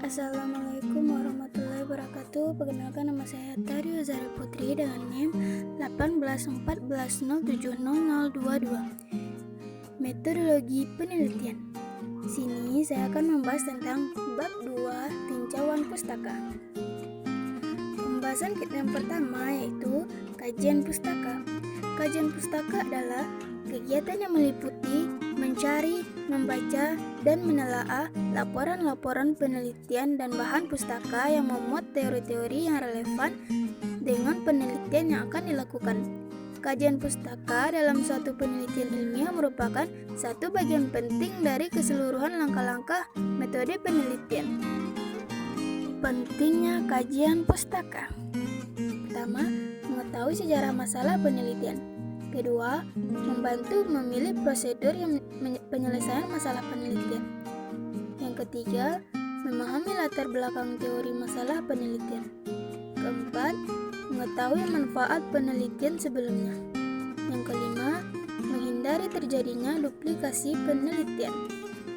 Assalamualaikum warahmatullahi wabarakatuh. Perkenalkan, nama saya Tari Azari Putri dengan NIM 1814070022. Metodologi penelitian. Di sini saya akan membahas tentang bab 2 tinjauan pustaka. Pembahasan kita yang pertama yaitu kajian pustaka. Kajian pustaka adalah kegiatan yang meliputi mencari, membaca, dan menelaah laporan-laporan penelitian dan bahan pustaka yang memuat teori-teori yang relevan dengan penelitian yang akan dilakukan. Kajian pustaka dalam suatu penelitian ilmiah merupakan satu bagian penting dari keseluruhan langkah-langkah metode penelitian. Pentingnya kajian pustaka. Pertama, mengetahui sejarah masalah penelitian. Kedua, membantu memilih prosedur yang penyelesaian masalah penelitian. Yang ketiga, memahami latar belakang teori masalah penelitian. Keempat, mengetahui manfaat penelitian sebelumnya. Yang kelima, menghindari terjadinya duplikasi penelitian.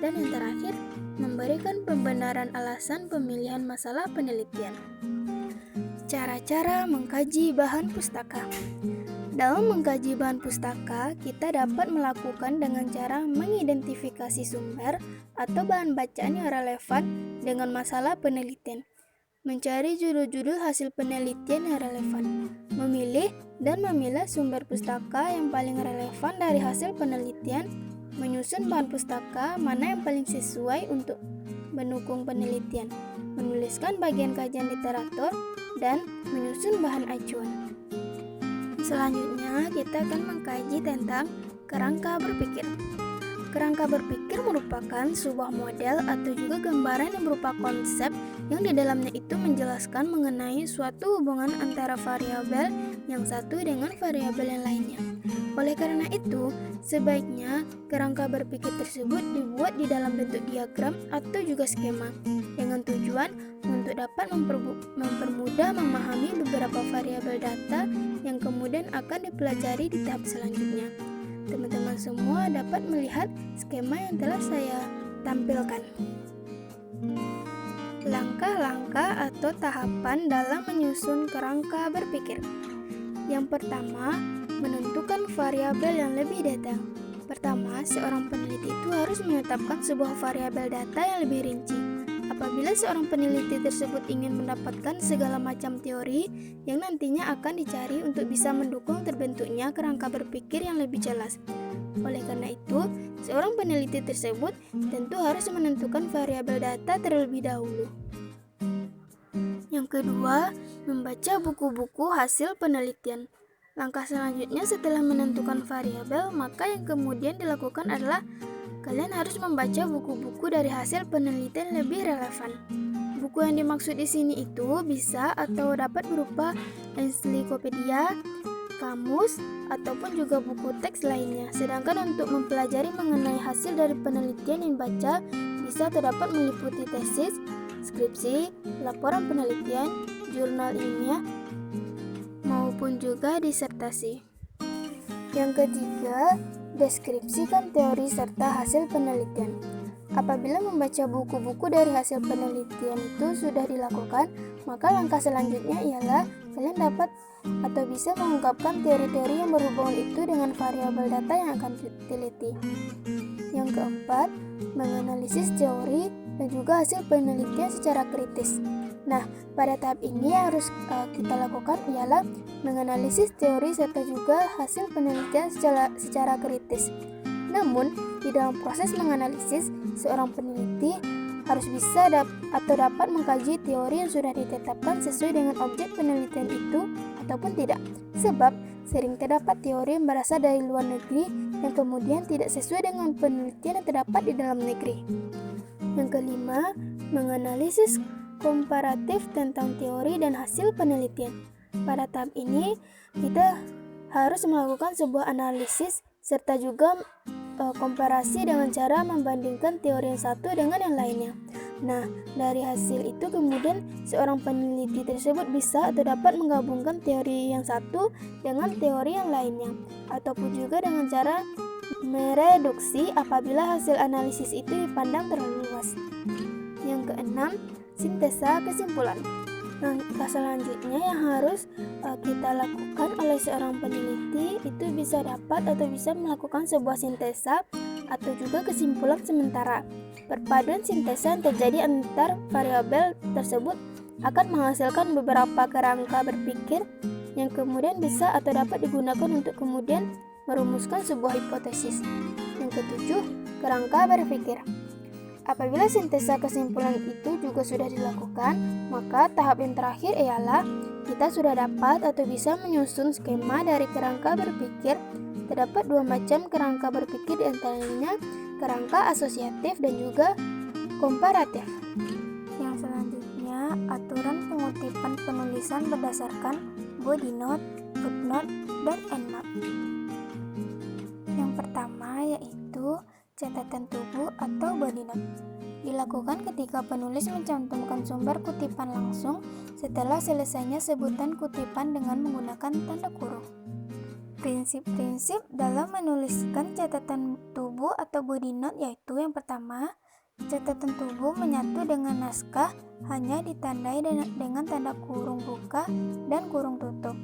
Dan yang terakhir, memberikan pembenaran alasan pemilihan masalah penelitian. Cara-cara mengkaji bahan pustaka. Dalam mengkaji bahan pustaka, kita dapat melakukan dengan cara mengidentifikasi sumber atau bahan bacaan yang relevan dengan masalah penelitian, mencari judul-judul hasil penelitian yang relevan, memilih dan memilah sumber pustaka yang paling relevan dari hasil penelitian, menyusun bahan pustaka mana yang paling sesuai untuk mendukung penelitian, menuliskan bagian kajian literatur, dan menyusun bahan acuan. Selanjutnya, kita akan mengkaji tentang kerangka berpikir. Kerangka berpikir merupakan sebuah model atau juga gambaran yang berupa konsep yang di dalamnya itu menjelaskan mengenai suatu hubungan antara variabel yang satu dengan variabel yang lainnya. Oleh karena itu, sebaiknya kerangka berpikir tersebut dibuat di dalam bentuk diagram atau juga skema dengan tujuan untuk dapat mempermudah memahami beberapa variabel data yang kemudian akan dipelajari di tahap selanjutnya. Teman-teman semua dapat melihat skema yang telah saya tampilkan. Langkah-langkah atau tahapan dalam menyusun kerangka berpikir. Yang pertama, menentukan variabel yang lebih detail. Pertama, seorang peneliti itu harus menetapkan sebuah variabel data yang lebih rinci. Apabila seorang peneliti tersebut ingin mendapatkan segala macam teori yang nantinya akan dicari untuk bisa mendukung terbentuknya kerangka berpikir yang lebih jelas. Oleh karena itu, seorang peneliti tersebut tentu harus menentukan variabel data terlebih dahulu. Yang kedua, membaca buku-buku hasil penelitian. Langkah selanjutnya setelah menentukan variabel, maka yang kemudian dilakukan adalah kalian harus membaca buku-buku dari hasil penelitian lebih relevan. Buku yang dimaksud di sini itu bisa atau dapat berupa ensiklopedia, kamus, ataupun juga buku teks lainnya. Sedangkan untuk mempelajari mengenai hasil dari penelitian yang dibaca bisa atau dapat meliputi tesis, skripsi, laporan penelitian, jurnal ilmiah, maupun juga disertasi. Yang ketiga, deskripsikan teori serta hasil penelitian. Apabila membaca buku-buku dari hasil penelitian itu sudah dilakukan, maka langkah selanjutnya ialah kalian dapat atau bisa mengungkapkan teori-teori yang berhubungan itu dengan variabel data yang akan diteliti. Yang keempat, menganalisis teori dan juga hasil penelitian secara kritis. Nah, pada tahap ini yang harus kita lakukan ialah menganalisis teori serta juga hasil penelitian secara kritis. Namun, di dalam proses menganalisis, seorang peneliti harus bisa atau dapat mengkaji teori yang sudah ditetapkan sesuai dengan objek penelitian itu ataupun tidak. Sebab, sering terdapat teori yang berasal dari luar negeri yang kemudian tidak sesuai dengan penelitian yang terdapat di dalam negeri. Yang kelima, menganalisis komparatif tentang teori dan hasil penelitian. Pada tahap ini, kita harus melakukan sebuah analisis serta juga komparasi dengan cara membandingkan teori yang satu dengan yang lainnya. Nah, dari hasil itu kemudian seorang peneliti tersebut bisa atau dapat menggabungkan teori yang satu dengan teori yang lainnya, ataupun juga dengan cara mereduksi apabila hasil analisis itu dipandang terlalu luas. Yang keenam, sintesa kesimpulan. Langkah selanjutnya yang harus kita lakukan oleh seorang peneliti itu bisa melakukan sebuah sintesa atau juga kesimpulan sementara. Perpaduan sintesa yang terjadi antar variabel tersebut akan menghasilkan beberapa kerangka berpikir yang kemudian bisa atau dapat digunakan untuk kemudian merumuskan sebuah hipotesis. Yang ketujuh, kerangka berpikir. Apabila sintesa kesimpulan itu juga sudah dilakukan, maka tahap yang terakhir ialah kita sudah dapat atau bisa menyusun skema dari kerangka berpikir. Terdapat dua macam kerangka berpikir, diantaranya kerangka asosiatif dan juga komparatif. Yang selanjutnya, aturan pengutipan penulisan berdasarkan body note, footnote, dan endnote. Yang pertama yaitu catatan tubuh atau body note. Dilakukan ketika penulis mencantumkan sumber kutipan langsung setelah selesainya sebutan kutipan dengan menggunakan tanda kurung. Prinsip-prinsip dalam menuliskan catatan tubuh atau body note yaitu yang pertama, catatan tubuh menyatu dengan naskah hanya ditandai dengan tanda kurung buka dan kurung tutup.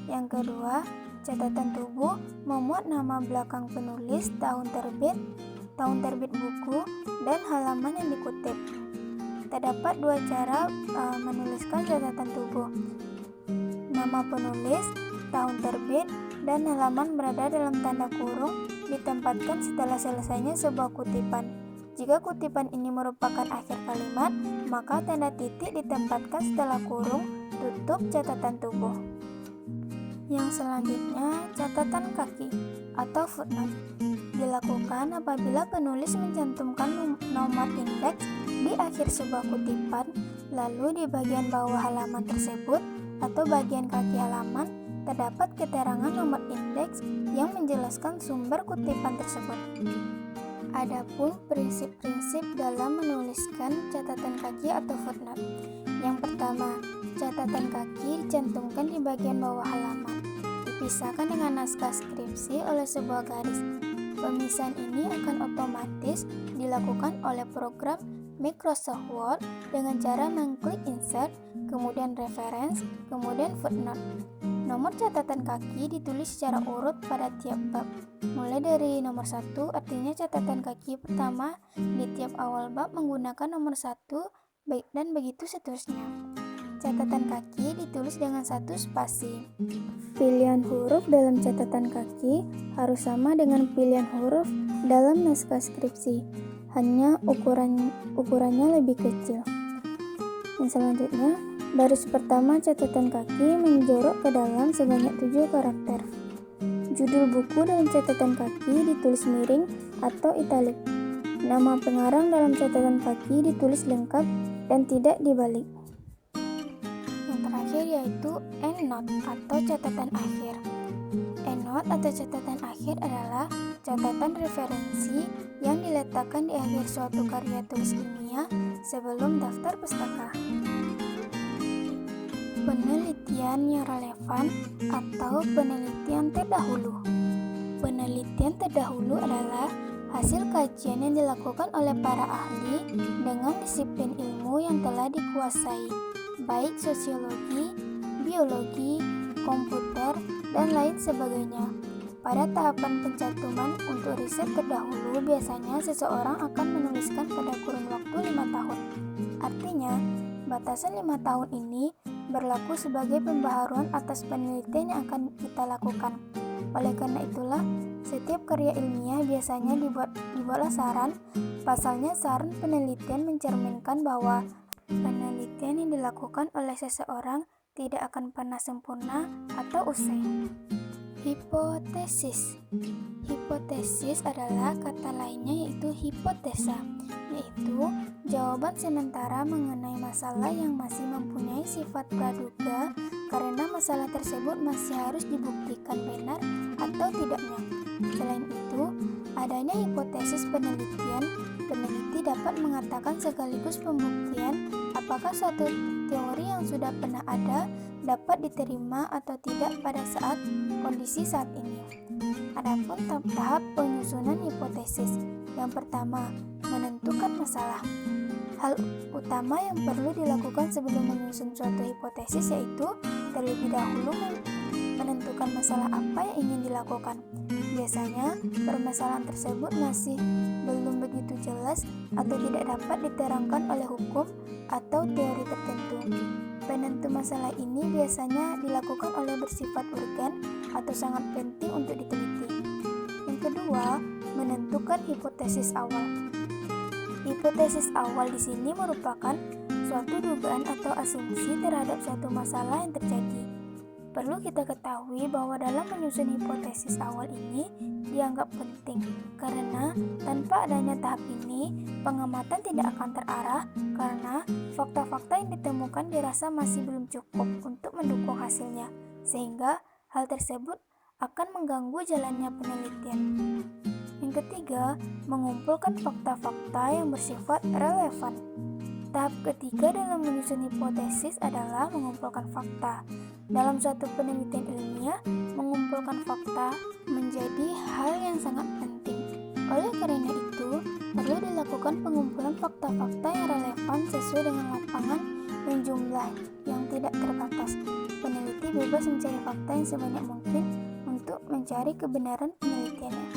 Yang kedua, catatan tubuh memuat nama belakang penulis, tahun terbit buku, dan halaman yang dikutip. Terdapat dua cara menuliskan catatan tubuh. Nama penulis, tahun terbit, dan halaman berada dalam tanda kurung ditempatkan setelah selesainya sebuah kutipan. Jika kutipan ini merupakan akhir kalimat, maka tanda titik ditempatkan setelah kurung tutup catatan tubuh. Yang selanjutnya, catatan kaki atau footnote. Dilakukan apabila penulis mencantumkan nomor indeks di akhir sebuah kutipan, lalu di bagian bawah halaman tersebut atau bagian kaki halaman terdapat keterangan nomor indeks yang menjelaskan sumber kutipan tersebut. Adapun prinsip-prinsip dalam menuliskan catatan kaki atau footnote. Yang pertama, catatan kaki dicantumkan di bagian bawah halaman, dipisahkan dengan naskah skripsi oleh sebuah garis. Pemisahan ini akan otomatis dilakukan oleh program Microsoft Word dengan cara mengklik insert, kemudian reference, kemudian footnote. Nomor catatan kaki ditulis secara urut pada tiap bab. Mulai dari nomor 1, artinya catatan kaki pertama di tiap awal bab menggunakan nomor 1, dan begitu seterusnya. Catatan kaki ditulis dengan 1 spasi. Pilihan huruf dalam catatan kaki harus sama dengan pilihan huruf dalam naskah skripsi, hanya ukurannya lebih kecil. Yang selanjutnya, baris pertama catatan kaki menjorok ke dalam sebanyak 7 karakter. Judul buku dalam catatan kaki ditulis miring atau italik. Nama pengarang dalam catatan kaki ditulis lengkap dan tidak dibalik. Yang terakhir yaitu endnote atau catatan akhir. Endnote atau catatan akhir adalah catatan referensi yang diletakkan di akhir suatu karya tulis ilmiah sebelum daftar pustaka. Penelitian yang relevan atau penelitian terdahulu. Penelitian terdahulu adalah hasil kajian yang dilakukan oleh para ahli dengan disiplin ilmu yang telah dikuasai, baik sosiologi, biologi, komputer, dan lain sebagainya. Pada tahapan pencantuman untuk riset terdahulu, biasanya seseorang akan menuliskan pada kurun waktu 5 tahun. Artinya, batasan 5 tahun ini berlaku sebagai pembaharuan atas penelitian yang akan kita lakukan. Oleh karena itulah, setiap karya ilmiah biasanya dibuatlah saran. Pasalnya, saran penelitian mencerminkan bahwa penelitian yang dilakukan oleh seseorang tidak akan pernah sempurna atau usai. Hipotesis. Hipotesis adalah kata lainnya yaitu hipotesa, yaitu jawaban sementara mengenai masalah yang masih mempunyai sifat praduga karena masalah tersebut masih harus dibuktikan benar atau tidaknya. Selain itu, adanya hipotesis penelitian, peneliti dapat mengatakan sekaligus pembuktian apakah suatu teori yang sudah pernah ada dapat diterima atau tidak pada saat kondisi saat ini. Adapun tahap penyusunan hipotesis. Yang pertama, menentukan masalah. Hal utama yang perlu dilakukan sebelum menyusun suatu hipotesis yaitu terlebih dahulu menentukan masalah apa yang ingin dilakukan. Biasanya, permasalahan tersebut masih belum begitu jelas atau tidak dapat diterangkan oleh hukum atau teori tertentu. Penentu masalah ini biasanya dilakukan oleh bersifat urgen atau sangat penting untuk diteliti. Yang kedua, menentukan hipotesis awal. Hipotesis awal di sini merupakan suatu dugaan atau asumsi terhadap suatu masalah yang terjadi. Perlu kita ketahui bahwa dalam menyusun hipotesis awal ini dianggap penting karena tanpa adanya tahap ini, pengamatan tidak akan terarah karena fakta-fakta yang ditemukan dirasa masih belum cukup untuk mendukung hasilnya, sehingga hal tersebut akan mengganggu jalannya penelitian. Yang ketiga, mengumpulkan fakta-fakta yang bersifat relevan. Tahap ketiga dalam menyusun hipotesis adalah mengumpulkan fakta. Dalam suatu penelitian ilmiah, mengumpulkan fakta menjadi hal yang sangat penting. Oleh karena itu, perlu dilakukan pengumpulan fakta-fakta yang relevan sesuai dengan lapangan dan jumlah yang tidak terbatas. Peneliti bebas mencari fakta yang sebanyak mungkin untuk mencari kebenaran penelitiannya.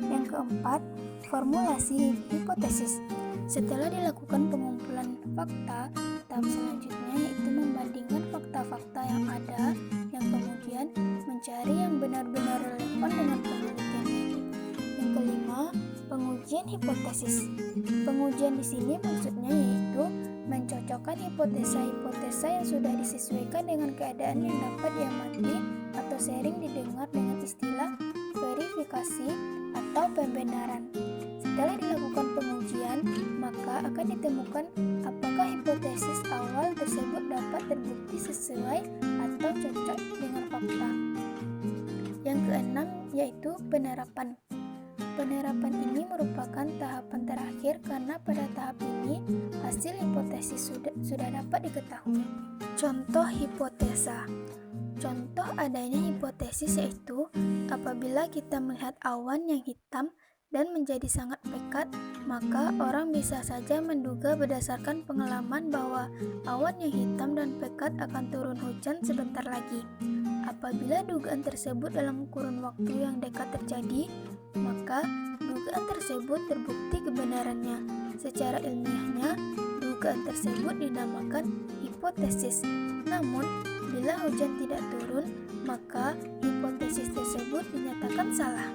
Yang keempat, formulasi hipotesis. Setelah dilakukan pengumpulan fakta, tahap selanjutnya yaitu membandingkan fakta-fakta yang ada, yang kemudian mencari yang benar-benar relevan dengan penelitian ini. Yang kelima, pengujian hipotesis. Pengujian di sini maksudnya yaitu mencocokkan hipotesa-hipotesa yang sudah disesuaikan dengan keadaan yang dapat diamati atau sering didengar dengan istilah verifikasi atau pembenaran. Setelah dilakukan pengujian, maka akan ditemukan apakah hipotesis awal tersebut dapat terbukti sesuai atau cocok dengan fakta. Yang keenam yaitu penerapan. Penerapan ini merupakan tahapan terakhir karena pada tahap ini hasil hipotesis sudah dapat diketahui. Contoh hipotesa. Contoh adanya hipotesis yaitu apabila kita melihat awan yang hitam dan menjadi sangat pekat, maka orang bisa saja menduga berdasarkan pengalaman bahwa awan yang hitam dan pekat akan turun hujan sebentar lagi. Apabila dugaan tersebut dalam kurun waktu yang dekat terjadi, maka dugaan tersebut terbukti kebenarannya. Secara ilmiahnya, dugaan tersebut dinamakan hipotesis. Namun, bila hujan tidak turun, maka hipotesis tersebut dinyatakan salah.